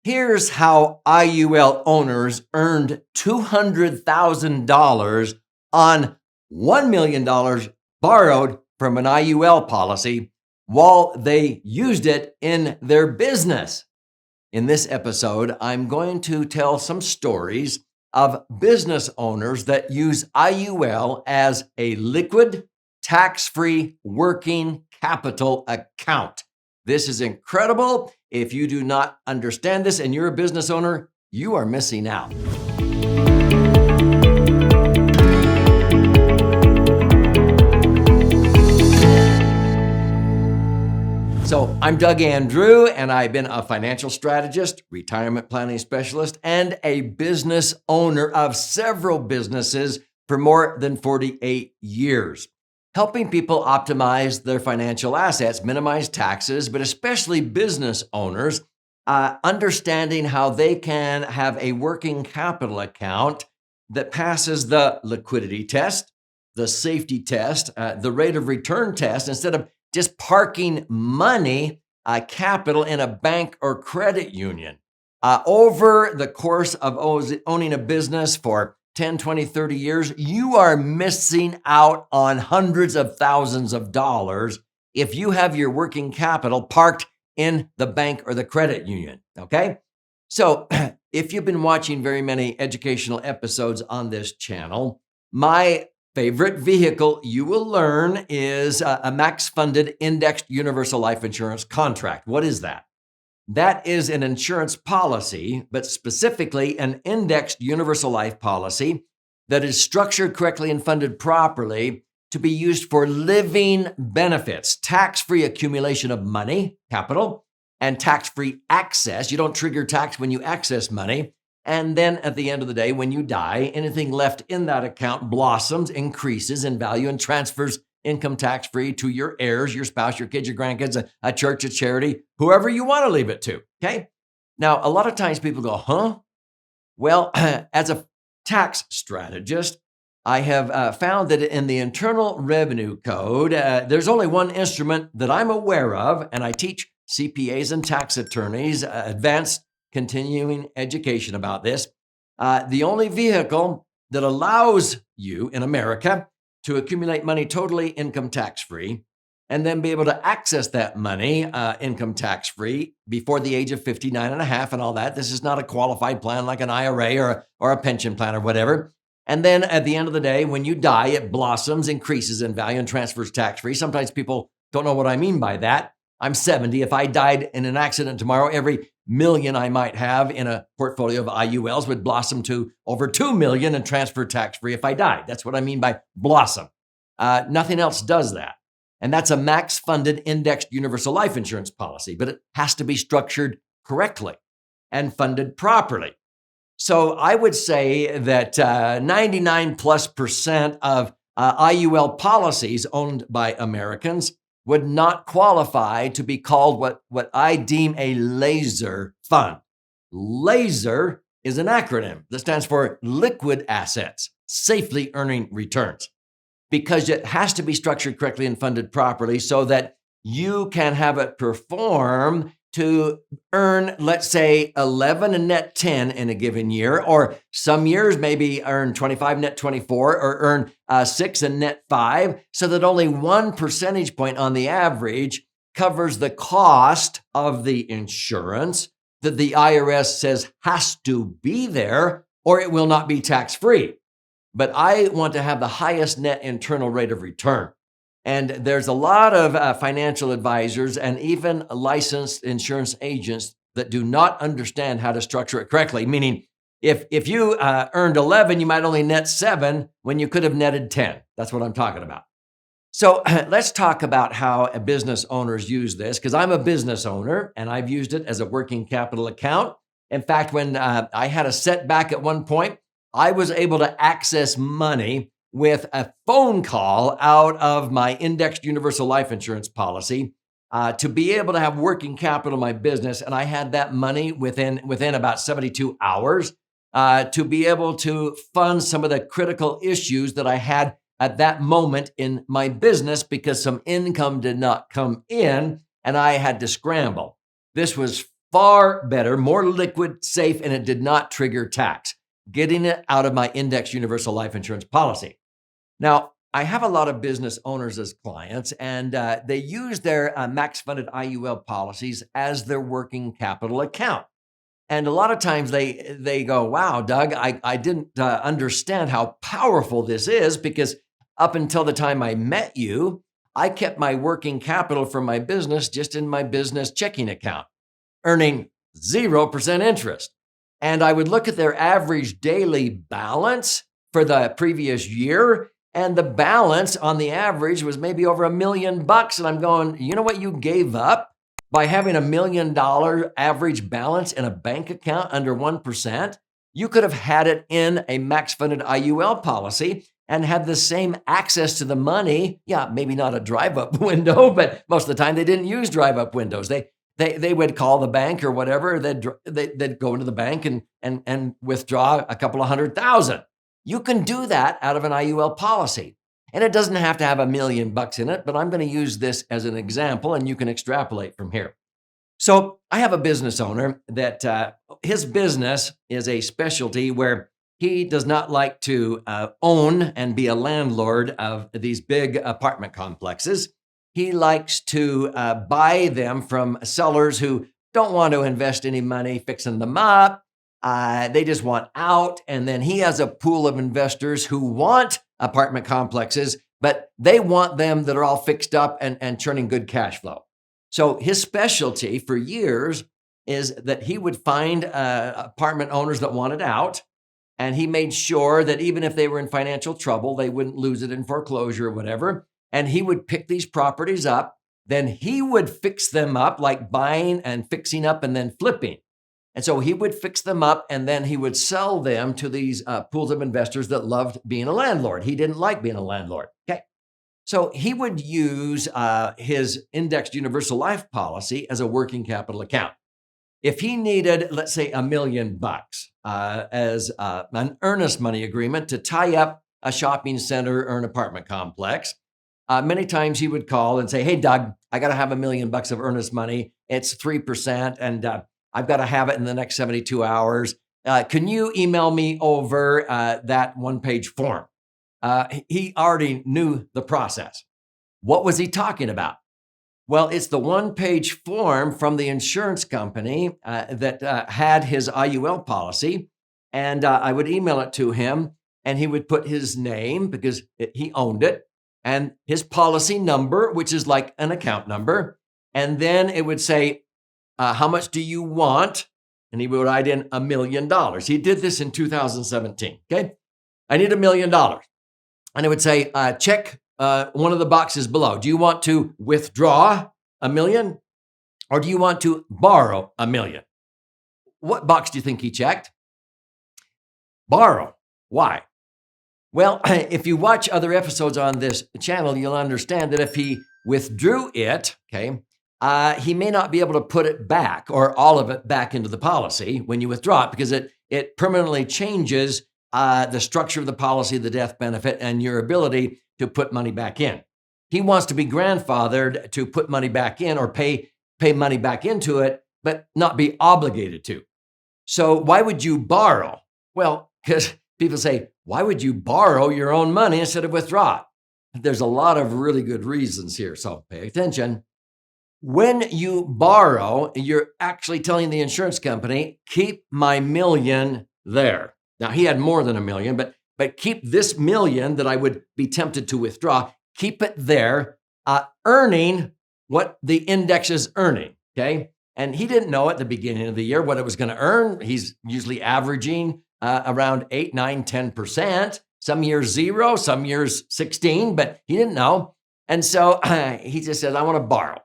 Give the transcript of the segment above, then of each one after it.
Here's how IUL owners earned $200,000 on $1 million borrowed from an IUL policy while they used it in their business. In this episode, I'm going to tell some stories of business owners that use IUL as a liquid, tax-free working capital account. This is incredible. If you do not understand this and you're a business owner, you are missing out. So I'm Doug Andrew, and I've been a financial strategist, retirement planning specialist, and a business owner of several businesses for more than 48 years, helping people optimize their financial assets, minimize taxes, but especially business owners, understanding how they can have a working capital account that passes the liquidity test, the safety test, the rate of return test, instead of just parking money, capital in a bank or credit union. Over the course of owning a business for 10, 20, 30 years, you are missing out on hundreds of thousands of dollars if you have your working capital parked in the bank or the credit union, okay? So if you've been watching very many educational episodes on this channel, my favorite vehicle you will learn is a Max Funded Indexed Universal Life Insurance contract. What is that? That is an insurance policy, but specifically an indexed universal life policy that is structured correctly and funded properly to be used for living benefits, tax-free accumulation of money, capital, and tax-free access. You don't trigger tax when you access money. And then at the end of the day, when you die, anything left in that account blossoms, increases in value, and transfers income tax-free to your heirs, your spouse, your kids, your grandkids, a church, a charity, whoever you want to leave it to, okay? Now, a lot of times people go, huh? Well, as a tax strategist, I have found that in the Internal Revenue Code, there's only one instrument that I'm aware of, and I teach CPAs and tax attorneys advanced continuing education about this. The only vehicle that allows you in America to accumulate money totally income tax-free and then be able to access that money income tax-free before the age of 59 and a half and all that. This is not a qualified plan like an IRA or a pension plan or whatever. And then at the end of the day, when you die, it blossoms, increases in value, and transfers tax-free. Sometimes people don't know what I mean by that. I'm 70. If I died in an accident tomorrow, every million I might have in a portfolio of IULs would blossom to over 2 million and transfer tax-free if I died. That's what I mean by blossom. Nothing else does that. And that's a Max Funded Indexed Universal Life Insurance policy, but it has to be structured correctly and funded properly. So I would say that 99+% of IUL policies owned by Americans would not qualify to be called what I deem a laser fund. LASER is an acronym that stands for liquid assets, safely earning returns, because it has to be structured correctly and funded properly so that you can have it perform to earn, let's say, 11 and net 10 in a given year, or some years maybe earn 25, net 24, or earn 6 and net 5, so that only 1 percentage point on the average covers the cost of the insurance that the IRS says has to be there, or it will not be tax-free. But I want to have the highest net internal rate of return. And there's a lot of financial advisors and even licensed insurance agents that do not understand how to structure it correctly. Meaning, if you earned 11, you might only net 7 when you could have netted 10. That's what I'm talking about. So let's talk about how business owners use this, because I'm a business owner and I've used it as a working capital account. In fact, when I had a setback at one point, I was able to access money with a phone call out of my indexed universal life insurance policy to be able to have working capital in my business. And I had that money within about 72 hours to be able to fund some of the critical issues that I had at that moment in my business because some income did not come in and I had to scramble. This was far better, more liquid, safe, and it did not trigger tax, getting it out of my indexed universal life insurance policy. Now, I have a lot of business owners as clients, and they use their Max Funded IUL policies as their working capital account. And a lot of times they go, wow, Doug, I didn't understand how powerful this is, because up until the time I met you, I kept my working capital from my business just in my business checking account, earning 0% interest. And I would look at their average daily balance for the previous year, and the balance on the average was maybe over $1 million. And I'm going, you know what you gave up by having $1 million average balance in a bank account under 1%? You could have had it in a Max Funded IUL policy and had the same access to the money. Yeah, maybe not a drive-up window, but most of the time they didn't use drive-up windows. They would call the bank or whatever. They'd go into the bank and withdraw a couple of $100,000. You can do that out of an IUL policy. And it doesn't have to have $1 million in it, but I'm going to use this as an example, and you can extrapolate from here. So I have a business owner that his business is a specialty where he does not like to own and be a landlord of these big apartment complexes. He likes to buy them from sellers who don't want to invest any money fixing them up. They just want out. And then he has a pool of investors who want apartment complexes, but they want them that are all fixed up and churning good cash flow. So his specialty for years is that he would find apartment owners that wanted out. And he made sure that even if they were in financial trouble, they wouldn't lose it in foreclosure or whatever. And he would pick these properties up. Then he would fix them up, like buying and fixing up and then flipping. And so he would fix them up, and then he would sell them to these pools of investors that loved being a landlord. He didn't like being a landlord. Okay. So he would use his indexed universal life policy as a working capital account. If he needed, let's say, $1 million as an earnest money agreement to tie up a shopping center or an apartment complex, many times he would call and say, hey, Doug, I got to have $1 million of earnest money. It's 3%, and I've got to have it in the next 72 hours. Can you email me over that one-page form? He already knew the process. What was he talking about? Well, it's the one-page form from the insurance company that had his IUL policy. And I would email it to him, and he would put his name, because he owned it, and his policy number, which is like an account number. And then it would say, how much do you want? And he would write in $1 million. He did this in 2017. Okay. I need $1 million. And it would say, check one of the boxes below. Do you want to withdraw $1 million, or do you want to borrow $1 million? What box do you think he checked? Borrow. Why? Well, if you watch other episodes on this channel, you'll understand that if he withdrew it, okay, he may not be able to put it back, or all of it back into the policy when you withdraw it, because it permanently changes the structure of the policy, the death benefit, and your ability to put money back in. He wants to be grandfathered to put money back in, or pay money back into it, but not be obligated to. So why would you borrow? Well, because people say, why would you borrow your own money instead of withdraw it? There's a lot of really good reasons here, so pay attention. When you borrow, you're actually telling the insurance company, keep my $1 million there. Now, he had more than $1 million, but keep this $1 million that I would be tempted to withdraw, keep it there, earning what the index is earning, okay? And he didn't know at the beginning of the year what it was going to earn. He's usually averaging around 8, 9, 10%. Some years 0, some years 16, but he didn't know. And so he just says, I want to borrow.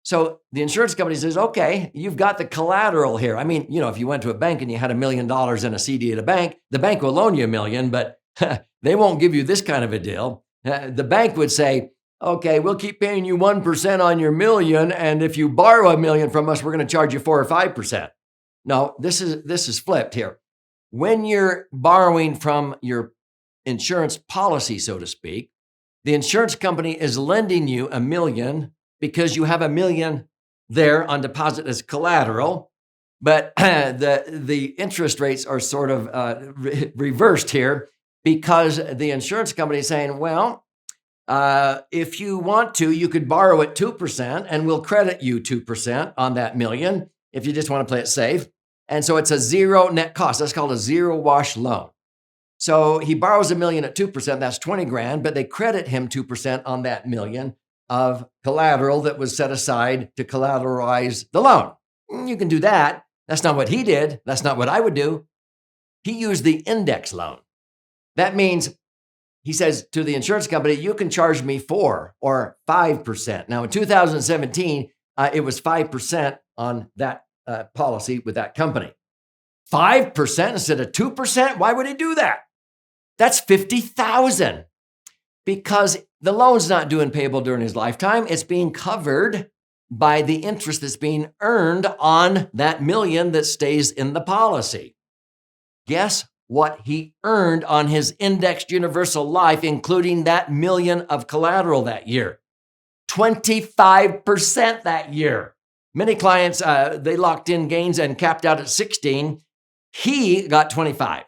So the insurance company says, okay, you've got the collateral here. I mean, if you went to a bank and you had $1 million in a CD at a bank, the bank will loan you $1 million, but they won't give you this kind of a deal. The bank would say, okay, we'll keep paying you 1% on your $1 million, and if you borrow $1 million from us, we're going to charge you 4 or 5%. No, this is flipped here. When you're borrowing from your insurance policy, so to speak, the insurance company is lending you $1 million because you have $1 million there on deposit as collateral. But the interest rates are sort of reversed here because the insurance company is saying, well, if you want to, you could borrow at 2% and we'll credit you 2% on that million if you just want to play it safe. And so it's a zero net cost. That's called a zero wash loan. So he borrows $1 million at 2%, that's 20 grand, but they credit him 2% on that million of collateral that was set aside to collateralize the loan. You can do that. That's not what he did. That's not what I would do. He used the index loan. That means he says to the insurance company, you can charge me 4 or 5%. Now in 2017, it was 5% on that policy with that company. 5% instead of 2%? Why would he do that? That's $50,000 because the loan's not due and payable during his lifetime. It's being covered by the interest that's being earned on that million that stays in the policy. Guess what he earned on his indexed universal life, including that million of collateral that year? 25% that year. Many clients, they locked in gains and capped out at 16. He got 25.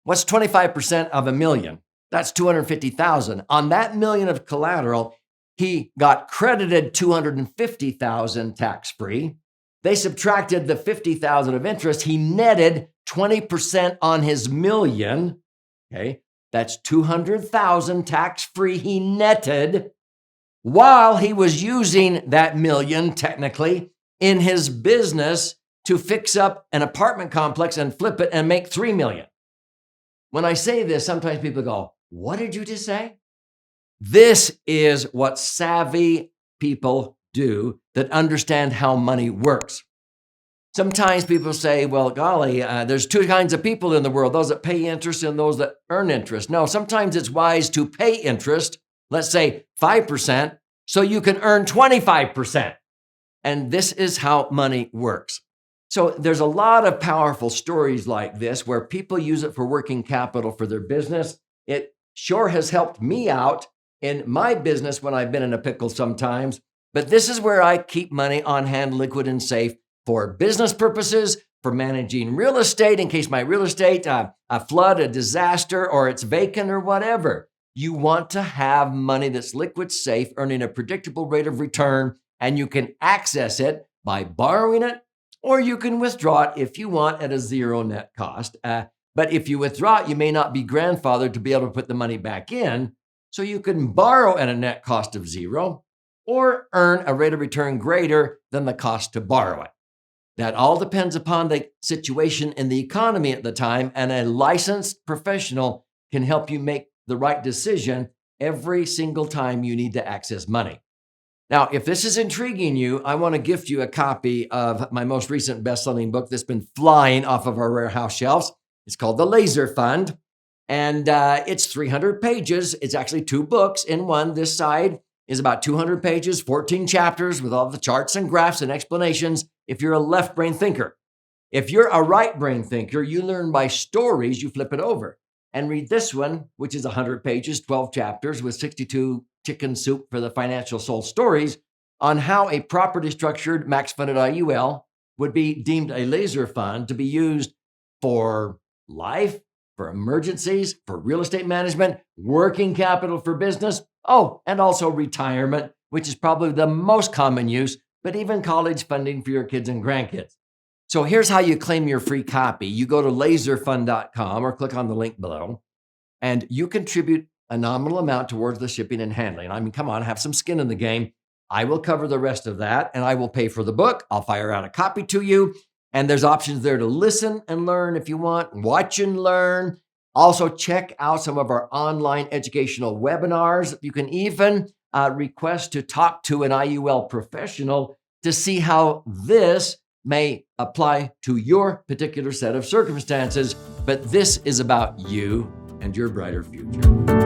What's 25% of $1 million? That's $250,000. On that million of collateral, he got credited $250,000 tax-free. They subtracted the $50,000 of interest. He netted 20% on his million. Okay, that's $200,000 tax-free he netted while he was using that million, technically, in his business to fix up an apartment complex and flip it and make $3 million. When I say this, sometimes people go, what did you just say? This is what savvy people do that understand how money works. Sometimes people say, well, golly, there's two kinds of people in the world, those that pay interest and those that earn interest. No, sometimes it's wise to pay interest, let's say 5%, so you can earn 25%. And this is how money works. So there's a lot of powerful stories like this where people use it for working capital for their business. It sure has helped me out in my business when I've been in a pickle sometimes. But this is where I keep money on hand, liquid and safe for business purposes, for managing real estate in case my real estate, a flood, a disaster, or it's vacant or whatever. You want to have money that's liquid safe, earning a predictable rate of return, and you can access it by borrowing it, or you can withdraw it if you want at a zero net cost. But if you withdraw it, you may not be grandfathered to be able to put the money back in. So you can borrow at a net cost of zero or earn a rate of return greater than the cost to borrow it. That all depends upon the situation in the economy at the time, and a licensed professional can help you make the right decision every single time you need to access money. Now, if this is intriguing you, I want to gift you a copy of my most recent best-selling book that's been flying off of our warehouse shelves. It's called The Laser Fund, and it's 300 pages. It's actually 2 books in one. This side is about 200 pages, 14 chapters with all the charts and graphs and explanations if you're a left brain thinker. If you're a right brain thinker, you learn by stories, you flip it over and read this one, which is 100 pages, 12 chapters with 62 chicken soup for the financial soul stories on how a properly structured Max Funded IUL would be deemed a laser fund to be used for life, for emergencies, for real estate management, working capital for business, and also retirement, which is probably the most common use, but even college funding for your kids and grandkids. So here's how you claim your free copy. You go to laserfund.com or click on the link below, and you contribute a nominal amount towards the shipping and handling. I mean, come on, have some skin in the game. I will cover the rest of that, and I will pay for the book. I'll fire out a copy to you, and there's options there to listen and learn if you want, watch and learn. Also, check out some of our online educational webinars. You can even request to talk to an IUL professional to see how this may apply to your particular set of circumstances. But this is about you and your brighter future.